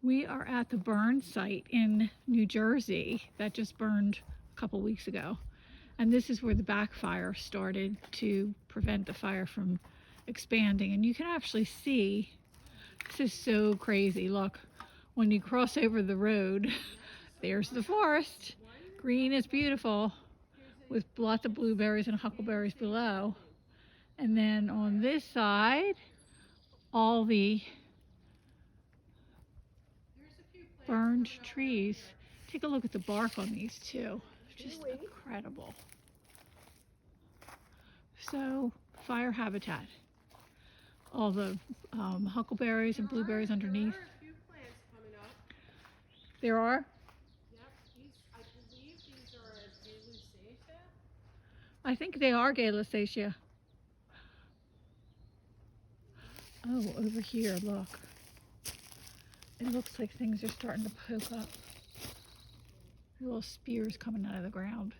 We are at the burn site in New Jersey that just burned a couple weeks ago. And this is where the backfire started to prevent the fire from expanding. And you can actually see, this is so crazy. Look, when you cross over the road, there's the forest. Green is beautiful with lots of blueberries and huckleberries below. And then on this side, all the burned trees. Take a look at the bark on these too. Just incredible. So, fire habitat. All the huckleberries and blueberries underneath. There are a few plants coming up. There are? Yep, I believe these are Galusacia. I think they are Galusacia. Oh, over here, look. It looks like things are starting to poke up. Little spears coming out of the ground.